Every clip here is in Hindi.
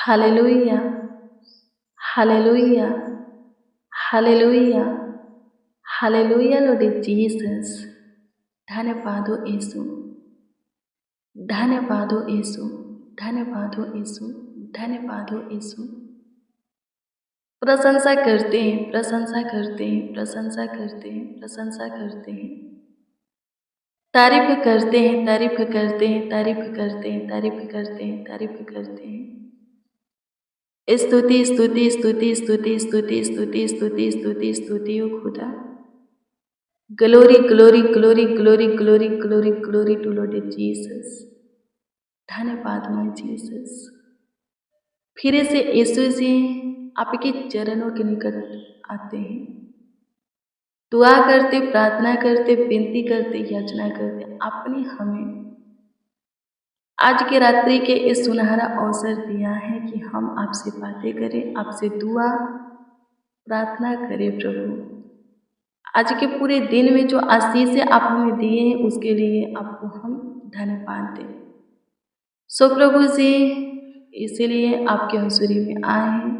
Hallelujah, hallelujah, hallelujah, hallelujah Lord Jesus. धन्यवाद हो यीशु, धन्यवाद हो यीशु, धन्यवाद हो यीशु, धन्यवाद हो यीशु। प्रशंसा करते हैं, प्रशंसा करते हैं, प्रशंसा करते हैं, प्रशंसा करते हैं, तारीफ करते हैं, तारीफ करते हैं, तारीफ करते हैं, तारीफ करते हैं, तारीफ करते हैं। स्तुति स्तुति स्तुति स्तुति स्तुति स्तुति स्तुति स्तुति स्तुति हो खुदा। Glory glory glory glory glory glory glory to lord Jesus. धन्यवाद माय जीसस। फिर से यीशु जी आपके चरणों के निकट आते हैं, दुआ करते, प्रार्थना करते, विनती करते, याचना करते। आपने हमें आज के रात्रि के इस सुनहरा अवसर दिया है कि हम आपसे बातें करें, आपसे दुआ प्रार्थना करें। प्रभु आज के पूरे दिन में जो आशीष आप हमें दिए हैं उसके लिए आपको हम धन्यवाद दें। सो प्रभु जी इसीलिए आपके हुजूरी में आए हैं,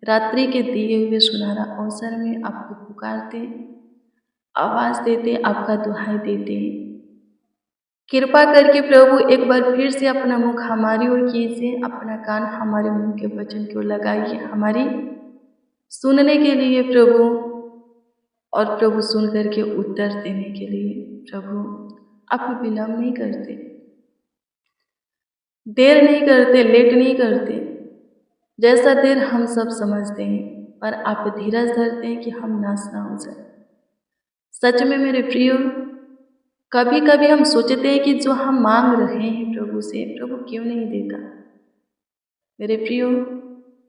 रात्रि के दिए हुए सुनहरा अवसर में आपको पुकारते, आवाज़ देते, आपका दुहाई देते हैं। कृपा करके प्रभु एक बार फिर से अपना मुख हमारी ओर कीजिए, अपना कान हमारे मुंह के वचन की ओर लगाइए, हमारी सुनने के लिए प्रभु, और प्रभु सुन करके उत्तर देने के लिए। प्रभु आप विलम्ब नहीं करते, देर नहीं करते, लेट नहीं करते, जैसा देर हम सब समझते हैं, पर आप धीरज धरते हैं कि हम नाश ना हो जाए। सच में मेरे प्रियो, कभी कभी हम सोचते हैं कि जो हम मांग रहे हैं प्रभु से, प्रभु क्यों नहीं देता। मेरे प्रियो,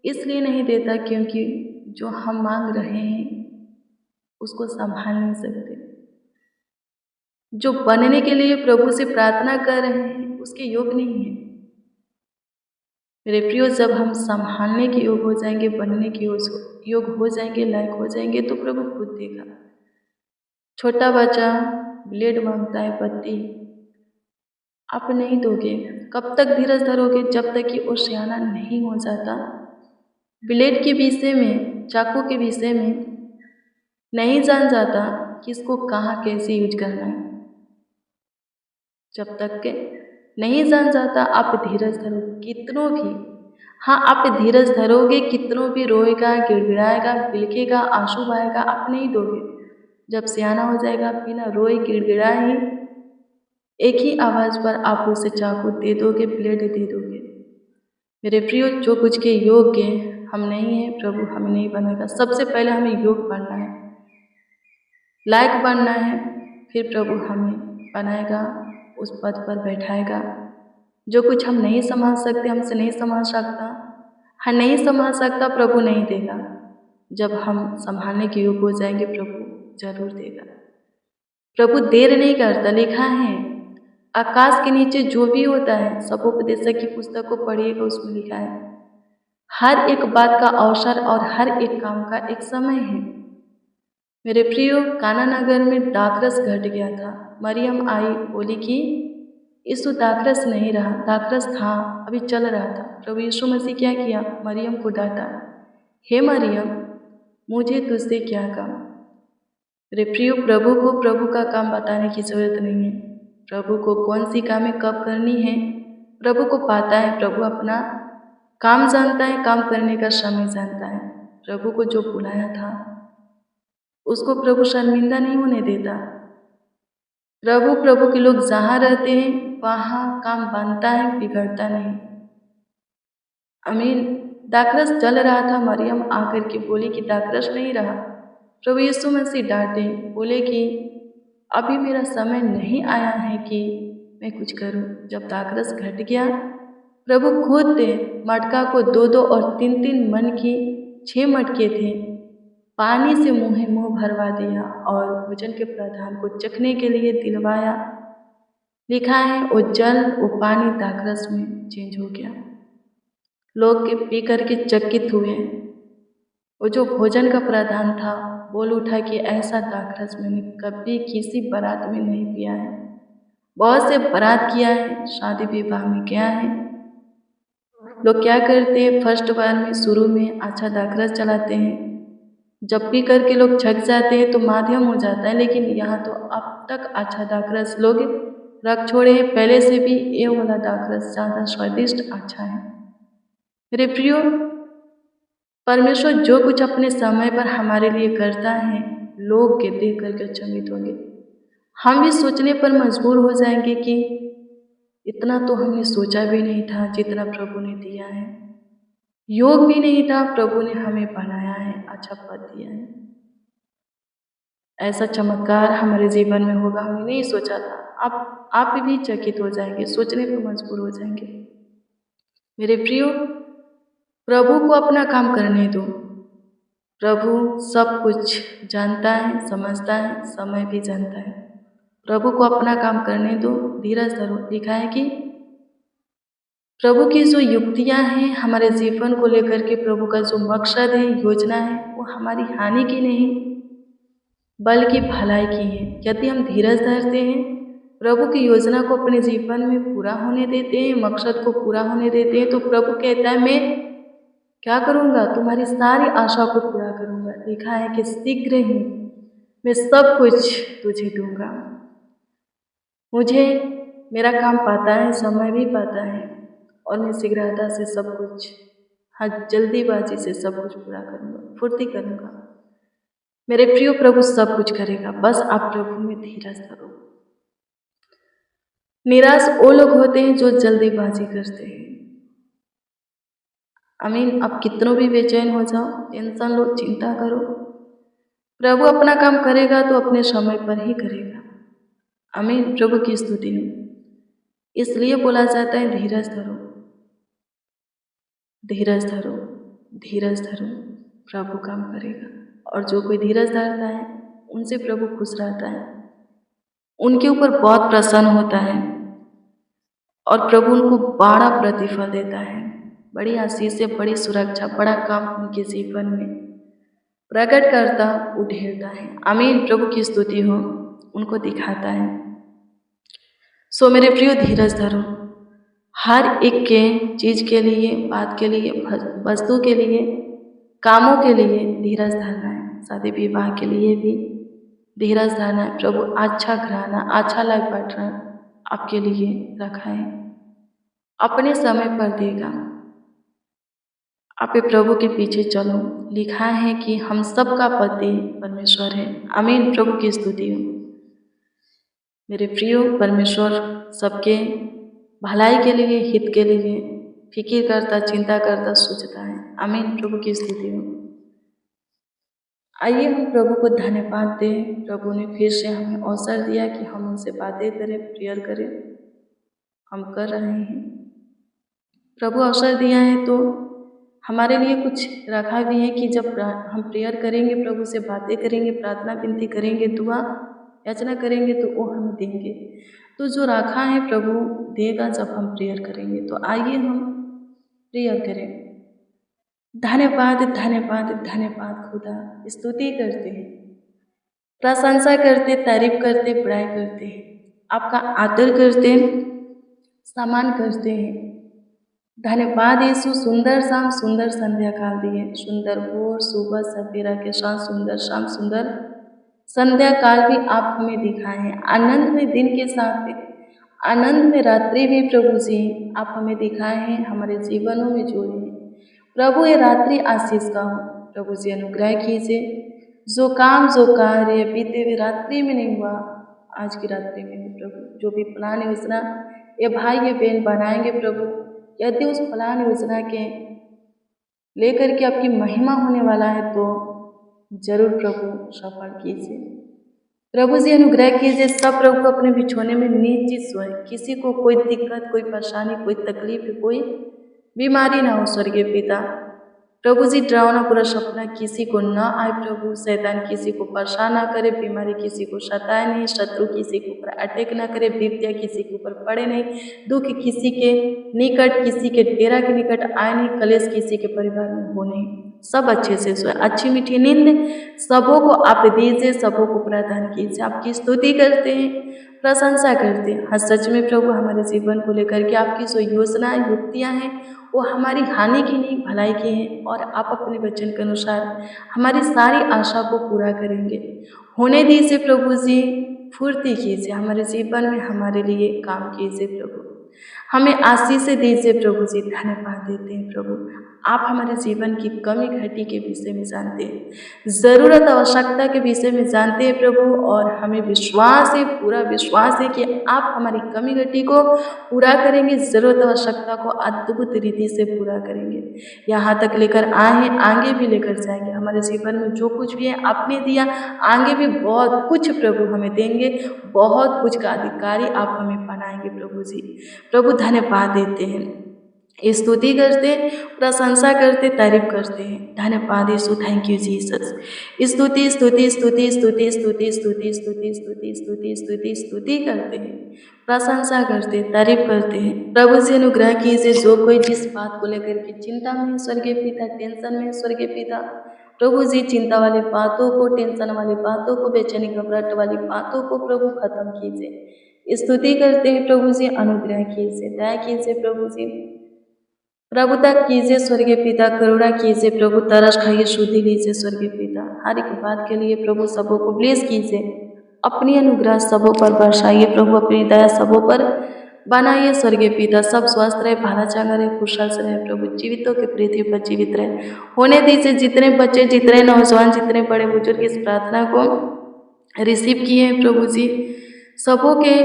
इसलिए नहीं देता क्योंकि जो हम मांग रहे हैं उसको संभाल नहीं सकते। जो बनने के लिए प्रभु से प्रार्थना कर रहे हैं उसके योग नहीं है। मेरे प्रियो, जब हम संभालने के योग हो जाएंगे, बनने के योग हो जाएंगे, लायक हो जाएंगे, तो प्रभु खुद देगा। छोटा बच्चा ब्लेड मांगता है, पत्ती, आप नहीं दोगे। कब तक धीरज धरोगे? जब तक कि वो सियाना नहीं हो जाता। ब्लेड के विषय में, चाकू के विषय में नहीं जान जाता कि इसको कहाँ कैसे यूज करना है। जब तक के नहीं जान जाता आप धीरज धरोगे कितनों भी, हाँ आप धीरज धरोगे, कितनों भी रोएगा, गिड़गिड़ाएगा, बिलखेगा, आंसू बहाएगा, आप नहीं दोगे। जब सियाना हो जाएगा, बिना रोए गिड़गिड़ाए एक ही आवाज़ पर आप उसे चाकू दे दोगे, ब्लेड दे दोगे। मेरे प्रियो, जो कुछ के योग्य हम नहीं हैं, प्रभु हमें नहीं बनाएगा। सबसे पहले हमें योग बनना है, लायक बनना है, फिर प्रभु हमें बनाएगा, उस पद पर बैठाएगा। जो कुछ हम नहीं संभाल सकते, हमसे नहीं संभाल सकता, हम नहीं संभाल सकता, प्रभु नहीं देगा। जब हम संभालने के योग हो जाएंगे, प्रभु जरूर देगा। प्रभु देर नहीं करता। लिखा है आकाश के नीचे जो भी होता है, सपोपदेशक की पुस्तक को पढ़िएगा, उसमें लिखा है हर एक बात का अवसर और हर एक काम का एक समय है। मेरे प्रियो, काना नगर में दाखरस घट गया था। मरियम आई, बोली कि यीशु दाखरस नहीं रहा, दाखरस था, अभी चल रहा था। प्रभु यीशु मसीह क्या किया? मरियम को डांटा, हे मरियम, मुझे तुझसे क्या काम। मेरे प्रियो, प्रभु को प्रभु का काम बताने की जरूरत नहीं है। प्रभु को कौन सी कामें कब करनी है प्रभु को पता है। प्रभु अपना काम जानता है, काम करने का समय जानता है। प्रभु को जो बुलाया था उसको प्रभु शर्मिंदा नहीं होने देता। प्रभु के लोग जहाँ रहते हैं वहाँ काम बनता है, बिगड़ता नहीं। आमीन। दाखरस चल रहा था, मरियम आकर के बोली कि दाखरस नहीं रहा। प्रभु यीशु मसीह डांटे, बोले कि अभी मेरा समय नहीं आया है कि मैं कुछ करूं। जब दाखरस घट गया, प्रभु खुद मटका को 2-2 और 3-3 मन की 6 मटके थे, पानी से मुँह भरवा दिया और भोजन के प्रधान को चखने के लिए दिलवाया। लिखा है वो जल, वो पानी दाखरस में चेंज हो गया। लोग के पी करके चकित हुए। वो जो भोजन का प्रधान था बोल उठा कि ऐसा दाखरस मैंने कभी किसी बारात में नहीं पिया है। बहुत से बारात किया है, शादी विवाह में गया है, लोग क्या करते हैं, फर्स्ट बार में शुरू में अच्छा दाखरस चलाते हैं, जब भी करके लोग छक जाते हैं तो माध्यम हो जाता है। लेकिन यहाँ तो अब तक अच्छा दाखरस लोग रख छोड़े हैं, पहले से भी ये वाला दाखरस ज़्यादा स्वादिष्ट अच्छा है। मेरे प्रियो, परमेश्वर जो कुछ अपने समय पर हमारे लिए करता है, लोग के देख करके अचंभित होंगे। हम भी सोचने पर मजबूर हो जाएंगे कि इतना तो हमने सोचा भी नहीं था जितना प्रभु ने दिया है, योग भी नहीं था, प्रभु ने हमें बनाया है, अच्छा पद दिया है। ऐसा चमत्कार हमारे जीवन में होगा, हमने नहीं सोचा था। आप भी चकित हो जाएंगे, सोचने पर मजबूर हो जाएंगे। मेरे प्रियो, प्रभु को अपना काम करने दो। प्रभु सब कुछ जानता है, समझता है, समय भी जानता है। प्रभु को अपना काम करने दो, धीरज धरो। लिखा है कि प्रभु की जो युक्तियाँ हैं हमारे जीवन को लेकर के, प्रभु का जो मकसद है, योजना है, वो हमारी हानि की नहीं बल्कि भलाई की है। यदि हम धीरज धरते हैं, प्रभु की योजना को अपने जीवन में पूरा होने देते हैं, मकसद को पूरा होने देते हैं, तो प्रभु कहता है मैं क्या करूँगा, तुम्हारी सारी आशा को पूरा करूँगा। लिखा है कि शीघ्र ही मैं सब कुछ तुझे दूंगा। मुझे मेरा काम पाता है, समय भी पाता है, और मैं शीघ्रता से सब कुछ, हाँ जल्दीबाजी से सब कुछ पूरा करूँगा, फुर्ती करूँगा। मेरे प्रियो, प्रभु सब कुछ करेगा, बस आप प्रभु में धीरज धरो। निराश वो लोग होते हैं जो जल्दीबाजी करते हैं। आमीन। अब कितनों भी बेचैन हो जाओ, टेंशन लो, चिंता करो, प्रभु अपना काम करेगा तो अपने समय पर ही करेगा। आमीन। प्रभु की स्तुति हो। इसलिए बोला जाता है धीरज धरो, धीरज धरो, धीरज धरो, प्रभु काम करेगा। और जो कोई धीरज धरता है उनसे प्रभु खुश रहता है, उनके ऊपर बहुत प्रसन्न होता है, और प्रभु उनको बड़ा प्रतिफल देता है, बड़ी आशीष से, बड़ी सुरक्षा, बड़ा काम उनके जीवन में प्रकट करता, उठेरता है। आमीन। प्रभु की स्तुति हो, उनको दिखाता है। सो मेरे प्रियो, धीरज धरो। हर एक के चीज़ के लिए, बात के लिए, वस्तु के लिए, कामों के लिए धीरज धरना है। शादी विवाह के लिए भी धीरज धरना है। प्रभु अच्छा घराना, अच्छा लाइफ पार्टनर आपके लिए रखा है, अपने समय पर देगा। आप प्रभु के पीछे चलो। लिखा है कि हम सबका पति परमेश्वर है। आमीन। प्रभु की स्तुति हो। मेरे प्रियो, परमेश्वर सबके भलाई के लिए, हित के लिए फिक्र करता, चिंता करता, सोचता है। आमीन। प्रभु की स्तुति हो। आइए हम प्रभु को धन्यवाद दें। प्रभु ने फिर से हमें अवसर दिया कि हम उनसे बातें करें, प्रेयर करें। हम कर रहे हैं। प्रभु अवसर दिया है तो हमारे लिए कुछ रखा भी है कि जब हम प्रेयर करेंगे, प्रभु से बातें करेंगे, प्रार्थना विनती करेंगे, दुआ याचना करेंगे, तो वो हमें देंगे। तो जो रखा है प्रभु देगा जब हम प्रेयर करेंगे। तो आइए हम प्रेयर करें। धन्यवाद, धन्यवाद, धन्यवाद खुदा। स्तुति करते हैं, प्रशंसा करते, तारीफ करते, बड़ाई करते हैं, आपका आदर करते, सम्मान करते हैं। धन्यवाद यीशु, सुंदर शाम, सुंदर संध्या काल दिए, सुंदर भोर, सुबह, सवेरा के साथ सुंदर शाम, सुंदर संध्या काल भी आप हमें दिखाए हैं। आनंद में दिन के साथ, आनंद में रात्रि भी प्रभु जी आप हमें दिखाए हैं, हमारे जीवनों में जोड़े हैं। प्रभु ये रात्रि आशीष का हो। प्रभु जी अनुग्रह कीजिए। जो काम, जो कार्य बीते हुए रात्रि में नहीं हुआ, आज की रात्रि में हो प्रभु। जो भी प्लान योजना ये भाई ये बहन बनाएंगे प्रभु, यदि उस प्लान योजना के लेकर के आपकी महिमा होने वाला है तो जरूर प्रभु सफल कीजिए। प्रभु जी अनुग्रह कीजिए। सब प्रभु को अपने बिछोने में निश्चित सोए। किसी को कोई दिक्कत, कोई परेशानी, कोई तकलीफ, कोई बीमारी ना हो। स्वर्गीय पिता प्रभु जी, डरावना पूरा सपना किसी को न आए प्रभु। शैतान किसी को परेशान ना करे, बीमारी किसी को सताए नहीं, शत्रु किसी के ऊपर अटैक ना करे, विपत्तियाँ किसी के ऊपर पड़े नहीं, दुख किसी के निकट, किसी के डेरा के निकट आए नहीं, कलेश किसी के परिवार में हो नहीं। सब अच्छे से सोए, अच्छी मीठी नींद सबों को आप दीजिए, सबों को प्रदान कीजिए। आपकी स्तुति करते हैं, प्रशंसा करते हैं। हाँ, सच में प्रभु हमारे जीवन को लेकर के आपकी जो योजना, युक्तियाँ हैं वो हमारी हानि की नहीं भलाई की हैं, और आप अपने वचन के अनुसार हमारी सारी आशा को पूरा करेंगे। होने दीजिए प्रभु जी, फुर्ती कीजिए हमारे जीवन में, हमारे लिए काम कीजिए प्रभु। हमें आशीष दीजिए प्रभु जी, धन्यवाद देते हैं प्रभु। आप हमारे जीवन की कमी घटी के विषय में जानते हैं, ज़रूरत आवश्यकता के विषय में जानते हैं प्रभु, और हमें विश्वास है, पूरा विश्वास है कि आप हमारी कमी घटी को पूरा करेंगे, ज़रूरत आवश्यकता को अद्भुत रीति से पूरा करेंगे। यहाँ तक लेकर आए हैं, आगे भी लेकर जाएंगे। हमारे जीवन में जो कुछ भी है आपने दिया, आगे भी बहुत कुछ प्रभु हमें देंगे, बहुत कुछ का अधिकारी आप हमें बनाएंगे प्रभु जी। प्रभु धन्यवाद देते हैं, स्तुति करते, प्रशंसा करते, तारीफ करते हैं। धन्यवाद यीशु, थैंक यू जीसस। स्तुति स्तुति स्तुति स्तुति स्तुति स्तुति स्तुति स्तुति स्तुति स्तुति स्तुति करते हैं, प्रशंसा करते, तारीफ करते हैं। प्रभु से अनुग्रह कीजिए, जो कोई जिस बात को लेकर के चिंता में, स्वर्गीय पिता, टेंशन में, स्वर्गीय पिता प्रभु जी, चिंता वाली बातों को, टेंशन वाली बातों को, बेचैनी घबराहट वाली बातों को प्रभु खत्म कीजिए। स्तुति करते हैं प्रभु जी, अनुग्रह कीजिए, दया कीजिए प्रभु जी, प्रभुता कीजिए स्वर्गीय पिता, करुणा कीजिए प्रभु, तरस खाइए, शुद्धि लीजिए स्वर्गीय पिता। हर एक बात के लिए प्रभु सबों को ब्लेस कीजिए, अपनी अनुग्रह सबों पर बरसाइए प्रभु, अपनी दया सबों पर बनाइए स्वर्गीय पिता। सब स्वस्थ रहे, भाला चांगा रहे, कुशल से रहे प्रभु, जीवितों के पृथ्वी पर जीवित रहे। होने दीजिए जितने बच्चे, जितने नौजवान, जितने बड़े बुजुर्ग इस प्रार्थना को रिसीव किए हैं प्रभु जी, सबों के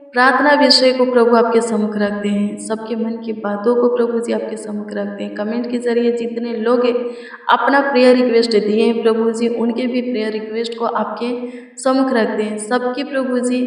प्रार्थना विषय को प्रभु आपके सम्मुख रखते हैं, सबके मन की बातों को प्रभु जी आपके सम्मुख रखते हैं। कमेंट के जरिए जितने लोग अपना प्रेयर रिक्वेस्ट दिए हैं प्रभु जी, उनके भी प्रेयर रिक्वेस्ट को आपके सम्मुख रखते हैं। सबके प्रभु जी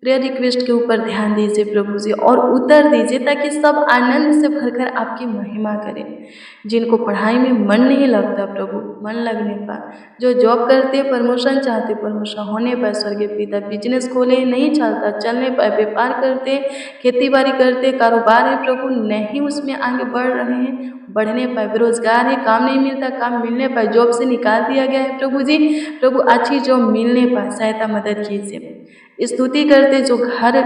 प्रेयर रिक्वेस्ट के ऊपर ध्यान दीजिए प्रभु जी, और उत्तर दीजिए, ताकि सब आनंद से भरकर आपकी महिमा करें। जिनको पढ़ाई में मन नहीं लगता प्रभु, मन लगने पर, जो जॉब करते प्रमोशन चाहते, प्रमोशन होने पर स्वर्गीय पिता, बिजनेस खोले नहीं चलता, चलने पर, व्यापार करते, खेती बाड़ी करते, कारोबार है प्रभु नहीं उसमें आगे बढ़ रहे हैं, बढ़ने पर, बेरोजगार है, काम नहीं मिलता, काम मिलने पर जॉब से निकाल दिया गया है प्रभु जी, प्रभु अच्छी जॉब मिलने पर सहायता मदद कीजिए। स्तुति करते जो घर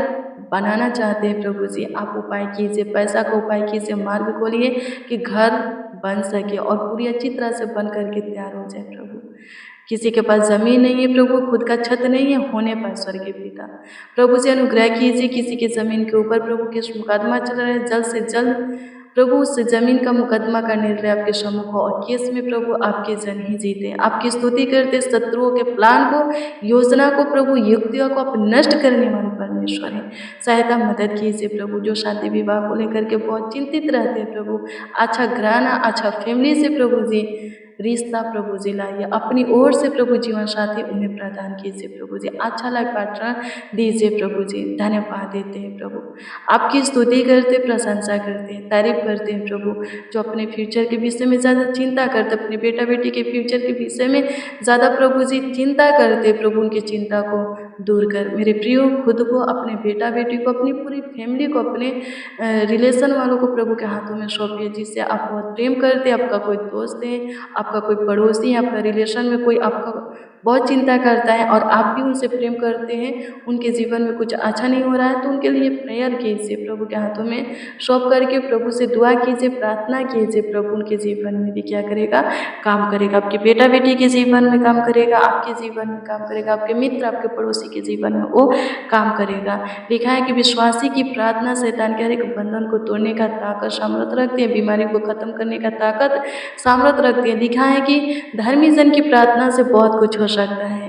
बनाना चाहते हैं प्रभु जी, आप उपाय कीजिए, पैसा का उपाय कीजिए, मार्ग खोलिए कि घर बन सके और पूरी अच्छी तरह से बन करके तैयार हो जाए प्रभु। किसी के पास ज़मीन नहीं है प्रभु, खुद का छत नहीं है, होने पर स्वर्गीय पिता प्रभु से अनुग्रह कीजिए। किसी के ज़मीन के ऊपर प्रभु केस मुकदमा चल रहा है, जल्द से जल्द प्रभु उस ज़मीन का मुकदमा का निर्णय आपके सम्मुख हो, और केस में प्रभु आपके जन ही जीते। आपकी स्तुति करते, शत्रुओं के प्लान को, योजना को प्रभु, युक्तियों को आप नष्ट करने वाले परमेश्वर है। सहायता मदद कीजिए प्रभु, जो शादी विवाह को लेकर के बहुत चिंतित रहते हैं प्रभु, अच्छा घराना, अच्छा फैमिली से प्रभु जी रिश्ता प्रभु जी लाइए, अपनी ओर से प्रभु जीवन साथी उन्हें प्रदान कीजिए प्रभु जी, अच्छा लाइफ पार्टनर दीजिए प्रभु जी। धन्यवाद देते हैं प्रभु, आपकी स्तुति करते, प्रशंसा करते हैं, तारीफ करते हैं प्रभु। जो अपने फ्यूचर के विषय में ज़्यादा चिंता करते, अपने बेटा बेटी के फ्यूचर के विषय में ज़्यादा प्रभु जी चिंता करते, प्रभु उनकी चिंता को दूर कर। मेरे प्रियो, खुद को, अपने बेटा बेटी को, अपनी पूरी फैमिली को, अपने रिलेशन वालों को प्रभु के हाथों में सौंपिए, जिससे आप बहुत प्रेम करते, आपका कोई दोस्त है, आपका कोई पड़ोसी है, आपका रिलेशन में कोई आपका बहुत चिंता करता है और आप भी उनसे प्रेम करते हैं, उनके जीवन में कुछ अच्छा नहीं हो रहा है, तो उनके लिए प्रेयर कीजिए, प्रभु के हाथों में सौंप करके प्रभु से दुआ कीजिए, प्रार्थना कीजिए। प्रभु उनके जीवन में भी क्या करेगा, काम करेगा। आपके बेटा बेटी के जीवन में काम करेगा, आपके जीवन में काम करेगा, आपके मित्र, आपके पड़ोसी के जीवन में वो काम करेगा। लिखा है कि विश्वासी की प्रार्थना शैतान के हर एक बंधन को तोड़ने का ताकत, सामर्थ्य रखते हैं, बीमारी को खत्म करने का ताकत, सामर्थ्य रखते हैं। लिखा है कि धर्मी जन की प्रार्थना से बहुत कुछ हो सकता है।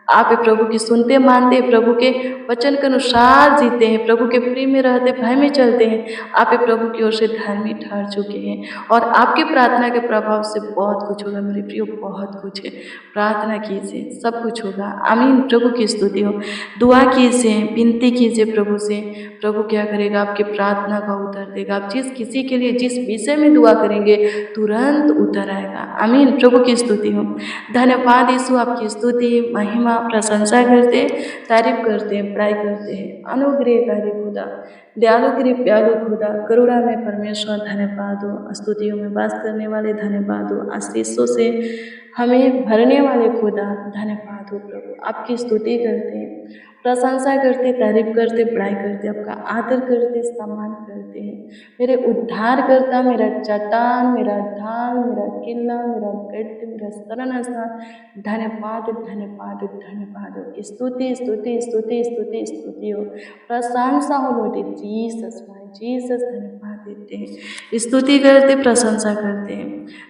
आप प्रभु की सुनते, मानते, प्रभु के वचन के अनुसार जीते हैं, प्रभु के प्रेम में रहते, भय में चलते हैं। आप प्रभु की ओर से धर्मी ठहर चुके हैं और आपकी प्रार्थना के प्रभाव से बहुत कुछ होगा मेरे प्रियो, बहुत कुछ है। प्रार्थना कीजिए, सब कुछ होगा। आमीन। प्रभु की स्तुति हो। दुआ कीजिए, विनती कीजिए प्रभु से। प्रभु क्या करेगा, आपकी प्रार्थना का उत्तर देगा। आप जिस किसी के लिए जिस विषय में दुआ करेंगे तुरंत उत्तर आएगा। आमीन। प्रभु की स्तुति हो। धन्यवाद यीशु, आपकी स्तुति, महिमा, प्रशंसा करते, तारीफ करते हैं, बड़ाई करते हैं। अनुग्रहकारी खुदा, दयालु कृपालु खुदा, करुणा में परमेश्वर, धन्यवाद हो। स्तुतियों में वास करने वाले धन्यवाद हो। आशीषों से हमें भरने वाले खुदा, धन्यवाद हो प्रभु। आपकी स्तुति करते हैं, प्रशंसा करते, तारीफ करते, बड़ाई करते, आपका आदर करते, सम्मान करते हैं। मेरे उद्धारकर्ता, मेरा चट्टान, मेरा ढाल, मेरा किला, मेरा गढ़, मेरा शरण स्थान, धन्यवाद धन्यवाद धन्यवाद हो। स्तुति स्तुति स्तुति स्तुति स्तुति हो, प्रशंसा हो लौटे जीसस भाई, जीसस धन्यवाद देते हैं, स्तुति करते, प्रशंसा करते हैं।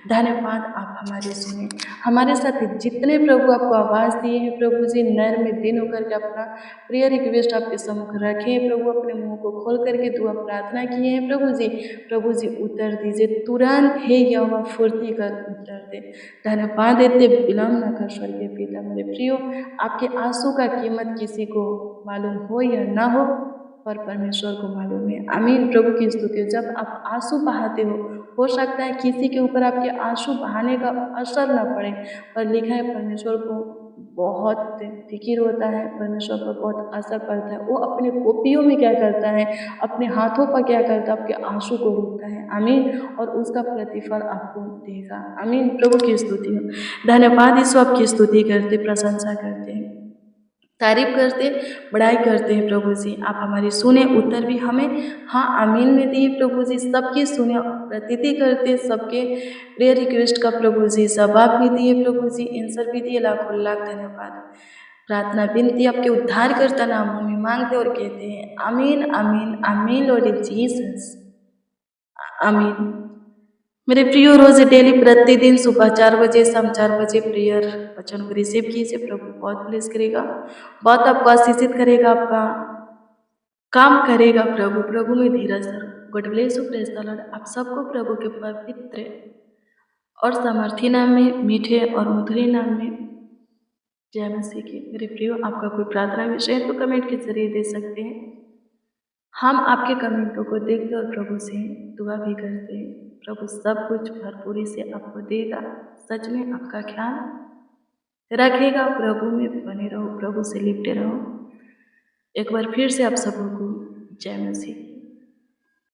धन्यवाद आप हमारे सुने, हमारे साथ जितने प्रभु आपको आवाज़ दिए हैं प्रभु जी, नर में दिन होकर के अपना प्रिय रिक्वेस्ट आपके सम्मुख रखे प्रभु, अपने मुंह को खोल करके दुआ प्रार्थना किए हैं प्रभु जी उत्तर दीजिए तुरंत, हे यहोवा फुर्ती कर उत्तर दे। धन्यवाद देते, विलम्ब न कर स्वर्गीय पिता। मेरे प्रियो, आपके आंसू का कीमत किसी को मालूम हो या ना पर परमेश्वर को मालूम है। आमीन। प्रभु की स्तुति। जब आप आंसू बहाते हो सकता है किसी के ऊपर आपके आंसू बहाने का असर न पड़े, पर लिखा है परमेश्वर को बहुत फिक्र होता है, परमेश्वर पर बहुत असर पड़ता है। वो अपने कॉपियों में क्या करता है, अपने हाथों पर क्या करता है, आपके आंसू को रोकता है। आमीन। और उसका प्रतिफल आपको देगा। आमीन। प्रभु की स्तुति हो। धन्यवाद यीशु, आपकी स्तुति करते, प्रशंसा करते हैं, तारीफ करते, बड़ाई करते हैं प्रभु जी। आप हमारी सुने, उत्तर भी हमें हाँ आमीन में दिए प्रभु जी। सबकी सुने, प्रतीति करते, सबके प्रेयर रिक्वेस्ट का प्रभु जी जवाब भी दिए प्रभु जी, आंसर भी दिए। लाखों लाख धन्यवाद। प्रार्थना विनती आपके उद्धार करता नामों में मांगते और कहते हैं आमीन आमीन आमीन लॉर्ड जीसस, आमीन। मेरे प्रियो, रोज डेली प्रतिदिन सुबह 4 बजे, शाम 4 बजे प्रेयर वचन को रिसीव कीजिए। प्रभु बहुत ब्लेस करेगा, बहुत आपको आशीषित करेगा, आपका काम करेगा प्रभु में धीरज धरो। God bless you, praise the Lord. आप सबको प्रभु के पवित्र और सामर्थी नाम में, मीठे और मधुरे नाम में जय मसीह की। मेरे प्रियो, आपका कोई प्रार्थना विषय है तो कमेंट के जरिए दे सकते हैं। हम आपके कमेंटों को देखते और प्रभु से दुआ भी करते हैं। प्रभु सब कुछ भरपूरी से आपको देगा, सच में आपका ख्याल रखेगा। प्रभु में बने रहो, प्रभु से लिपटे रहो। एक बार फिर से आप सबको जय मसीह।